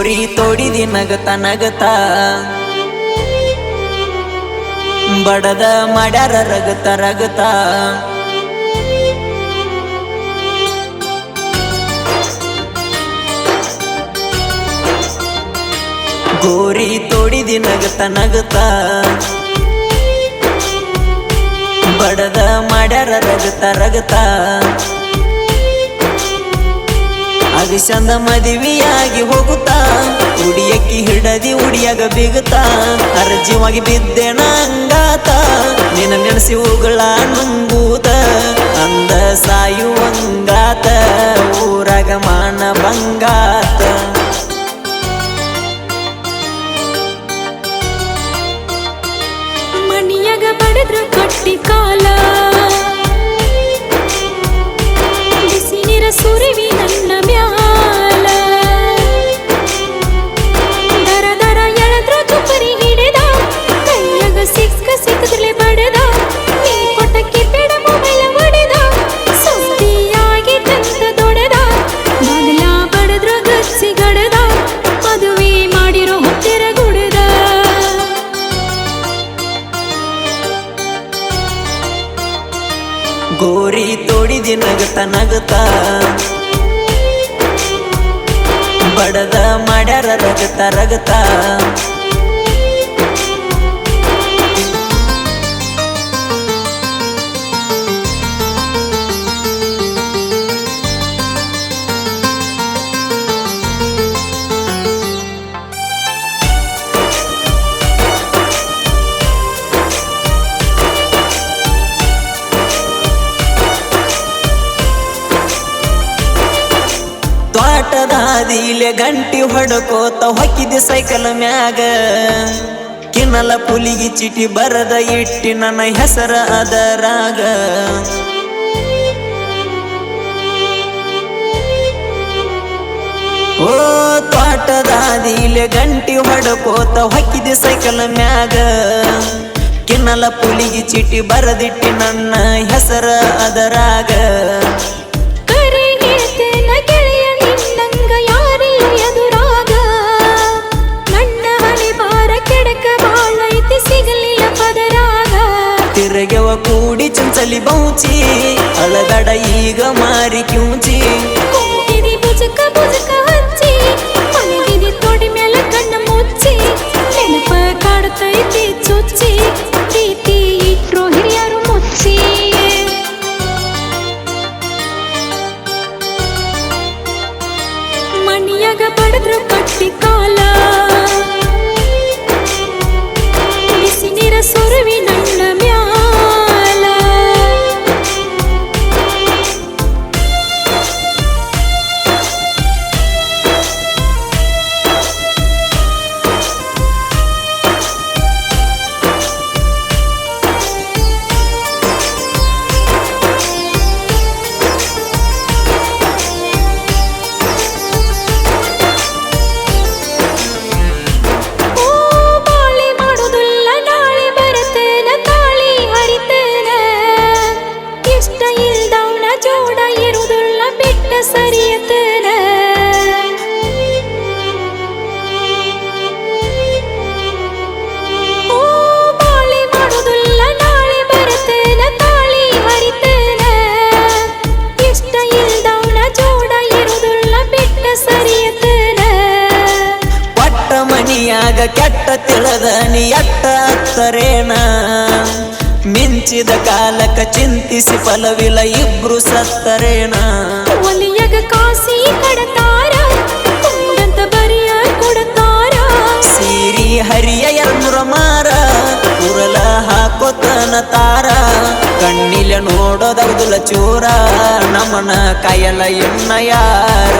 ಗೋರಿ ತೋಡಿದಿ ನಗತ ನಗತ ಬಡದ ಮಾಡ್ಯಾರ ರಗತ ರಗತ ಗೋರಿ ತೋಡಿದಿ ನಗತ ನಗತ ಬಡದ ಮಾಡ್ಯಾರ ರಗತ ರಗತ ಅದು ಚಂದ ಮದುವೆಯಾಗಿ ಹೋಗುತ್ತಾ ಉಡಿಯಕ್ಕಿ ಹಿಡದಿ ಉಡಿಯಾಗ ಬಿಗುತ್ತಾ ಅರ್ಜಿವಾಗಿ ಬಿದ್ದೆನ ಅಂಗಾತ ನಿನ್ನ ನೆನೆಸಿ ಉಗಳ ನುಂಗೂತ ಅಂದ ಸಾಯುವಂಗಾತ ಊರಾಗ ಮಾನ ಬಂಗಾತ ಮನಿಯಾಗ ಬಡದ್ರ ಕಟ್ಟಿ ಕಾಲ ಬಿಸಿ ನೀರ ಸುರಿವಿ ನನ್ನ ಮ್ಯಾಲ ದರ ದರ ಎಳದ್ರ ತುಪ್ಪರಿ ಹಿಡಿದ ಕೈಯಾಗ ಸಿಕ್ಕದ್ರಲೆ ಬಡದ ನೀ ಕೊಟ್ಟಕ್ಕೆ ಬೇಡ ಮೊಬೈಲ ಒಡೆದ ಸುದ್ದಿಯಾಗಿ ತಂದ ದೊಡೆದ ಬಾಗಲ ಬಡದ್ರ ಗಚ್ಚಿ ಗಡದ ಮದುವೆ ಮಾಡಿರೋ ಹೊತ್ತೆರ ಗುಡದ ಗೋರಿ ತೋಡಿದಿ ನಗತ ನಗತ ಬಡದ ಮಾಡ್ಯಾರ ರಗತ ರಗತ ತ್ವಾಟದಾದಿಲೆ ಗಂಟಿ ಹೊಡಕೋತ ಹೊಕ್ಕಿದೆ ಸೈಕಲ್ ಮ್ಯಾಗ ಕಿನ್ನಲ ಪುಲಿಗಿ ಚಿಟಿ ಬರದ ಇಟ್ಟಿ ನನ್ನ ಹೆಸರ ಅದರಾಗ ಓ ತ್ವಾಟದಾದಿಲೆ ಗಂಟಿ ಹೊಡಕೋತ ಹೊಕ್ಕಿದೆ ಸೈಕಲ್ ಮ್ಯಾಗ ಕಿನ್ನಲ ಪುಲಿಗಿ ಚಿಟಿ ಬರದಿಟ್ಟಿ ನನ್ನ ಹೆಸರ ಅದರಾಗ ತಿರಗೆವ ಕೂಡಿ ಚಂಚಲಿ ಬೌಚಿ ಅಳಗಡ ಈಗ ಮಾರಿ ಕ್ಯೂಚಿ ಬುಜಕ ಬುಜಕ ಹಚ್ಚಿ ಮಲಗಿದಿ ತೋಡಿ ಮೇಲೆ ಕಣ್ಣ ಮುಚ್ಚಿ ನೆನಪ ಕಾಡ್ತೈತಿ ಚುಚ್ಚಿ ಪ್ರೀತಿ ಇಟ್ರು ಹಿರಿಯರು ಮುಚ್ಚಿ ಮನಿಯಾಗ ಬಡದ್ರ ಕಟ್ಟಿ ಕಾಲ ಬಿಸಿ ನೀರ ಸುರುವಿ ನನ್ನ ಮ್ಯಾಲ ಮನಿಯಾಗ ಕೆಟ್ಟ ತಿಳದ ನೀ ಎಟ್ಟ ಹತ್ತರೇನ ಮಿಂಚಿದ ಕಾಲಕ ಚಿಂತಿಸಿ ಫಲವಿಲ್ಲ ಇಬ್ರು ಸತ್ತರೇನ ಒಲಿಯಾಗ ಕಾಸಿ ಕಡತಾರ ಕುಂದಂತ ಬರಿಯ ಕೊಡತಾರ ಸೀರಿ ಹರಿಯ ಎರ್ಮುರ ಮಾರ ಉರಲ ಹಾಕೋತನ ತಾರ ಕಣ್ಣಿಲ ನೋಡೋದೌದುಲ ಚೂರ ನಮನ ಕಾಯಲ ಎನ್ನ ಯಾರ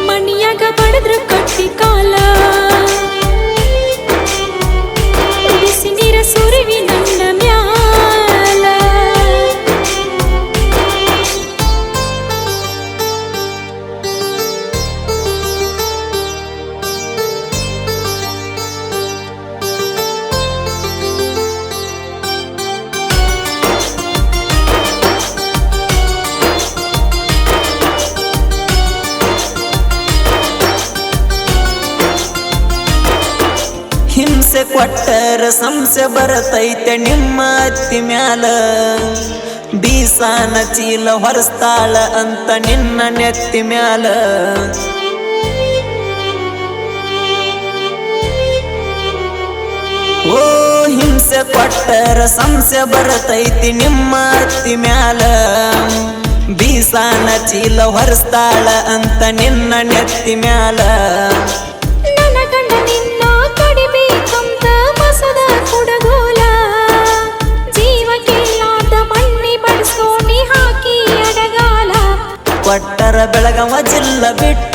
ಮನಿಯಾಗ ಬಡದ್ರ ಕಟ್ಟಿ ಕಾಲ ಬಿಸಿ ನೀರ ಸುರಿವಿ ನನ್ನ ಮ್ಯಾಲ ಕೊಟ್ಟರ ಸಂಸೆ ಬರತೈತೆ ನಿಮ್ಮ ಅತ್ತಿ ಮ್ಯಾಲ ಬೀಸಾನ ಚೀಲ ಹೊರಸ್ತಾಳ ಅಂತ ನಿನ್ನ ನೆತ್ತಿ ಮ್ಯಾಲ ಓ ಹಿಂಸೆ ಕೊಟ್ಟರ ಸಂಸೆ ಬರತೈತಿ ನಿಮ್ಮ ಅತ್ತಿ ಮ್ಯಾಲ ಬೀಸಾನ ಚೀಲ ಹೊರಸ್ತಾಳ ಅಂತ ನಿನ್ನ ನೆತ್ತಿ ಮ್ಯಾಲ ನನ್ನ ಗಂಡ ನಿನ್ನ ಕಡಿಬೇಕಂತ ಮಸದ ಕುಡಗೋಲ ಜೀವಕ್ಕಿಲ್ಲಾದ ಮಣ್ಣಿ ಬಡಿಸ್ಕೊಂಡಿ ಹಾಕಿ ಅಡಗಾಲ ಕೊಟ್ಟರ ಬೆಳಗವ ಜಿಲ್ಲ ಬಿಟ್ಟ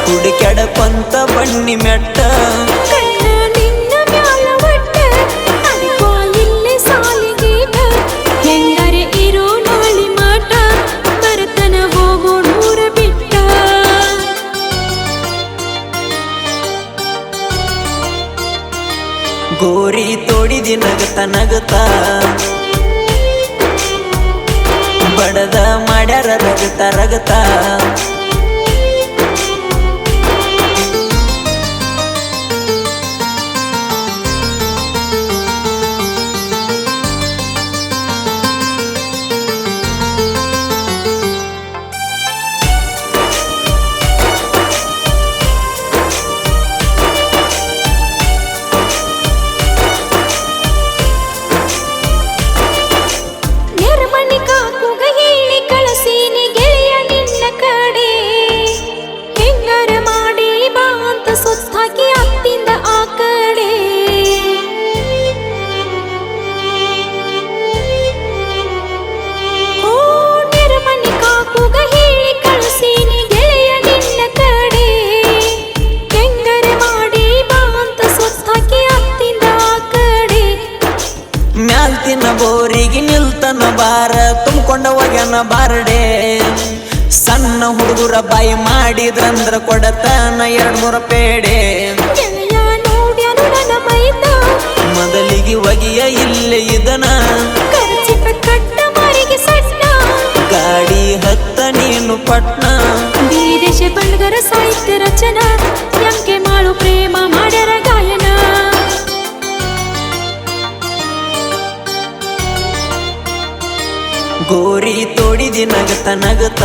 ಹುಡುಕೆಡಕೊಂತ ಬಣ್ಣಿ ಮೆಟ್ಟ ಕಣ್ಣ ನಿನ್ನ ಮ್ಯಾಲ ಒಟ್ಟ ಅದಕ್ಕೋ ಇಲ್ಲಿ ಸಾಲಿಗೀಟ ಹೆಂಗರೆ ಇರೋ ನಾಳಿ ಮಾಟ ಬರತನ ಹೋಗೋ ನೂರ ಬಿಟ್ಟ ಗೋರಿ ತೋಡಿದಿ ನಗತ ನಗತ ಬಡದ ಮಾಡ್ಯಾರ ರಗತ ರಗತ ನೆರಮಣಿ ಕಾಕುಗ ಹೇಳಿ ಕಳಸೀನಿ ಗೆಳೆಯ ನಿನ್ನ ಕಡೆ ಹೆಂಗಾರ ಮಾಡಿ ಬಾ ಅಂತ ಸುತ್ತಾಕಿ ಅತ್ತಿಂದ ಆ ಕಡೆ ಓ ನೆರಮಣಿ ಕಾಕುಗ ಹೇಳಿ ಕಳಸೀನಿ ಗೆಳೆಯ ನಿನ್ನ ಕಡೆ ಹೆಂಗಾರ ಮಾಡಿ ಬಾ ಅಂತ ಸುತ್ತಾಕಿ ಅತ್ತಿಂದ ಆ ಕಡೆ ಮ್ಯಾಲ್ತಿನ ಬೋರಿಗೆ ನಿಲ್ತನ ಬಾರ ತುಂಬಿಕೊಂಡ ಒಗ್ಯನ ಬಾರಡೆ ಸಣ್ಣ ಹುಡುಗರ ಬಾಯಿ ಮಾಡಿದ್ರಂದ್ರ ಕೊಡತನ 2-3 ಪೇಡೆ ಗೆಳೆಯ ನೋಡ್ಯಾನು ನನ್ನ ಮೈದ ಮೊದಲಿಗೆ ಒಗಿಯ ಇಲ್ಲೇ ಇದನ ಕರ್ಚಿಪ ಕಟ್ಟ ಮಾರಿಗೆ ಸಣ್ಣ ಗಾಡಿ ಹತ್ತ ನೀನು ಪಟ್ನ ಬೀರೇಶ ಬಣ್ಗರ ಸಾಹಿತ್ಯ ರಚನಾ ಎಂಕೆ ಮಾಡು ಪ್ರೇಮ ಮಾಡ್ಯಾರ ಗಾಯನ ಗೋರಿ ತೋಡಿದಿ ನಗತ ನಗತ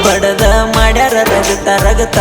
ಬಡದ ಮಾಡ್ಯಾರ ರಗತ ರಗತ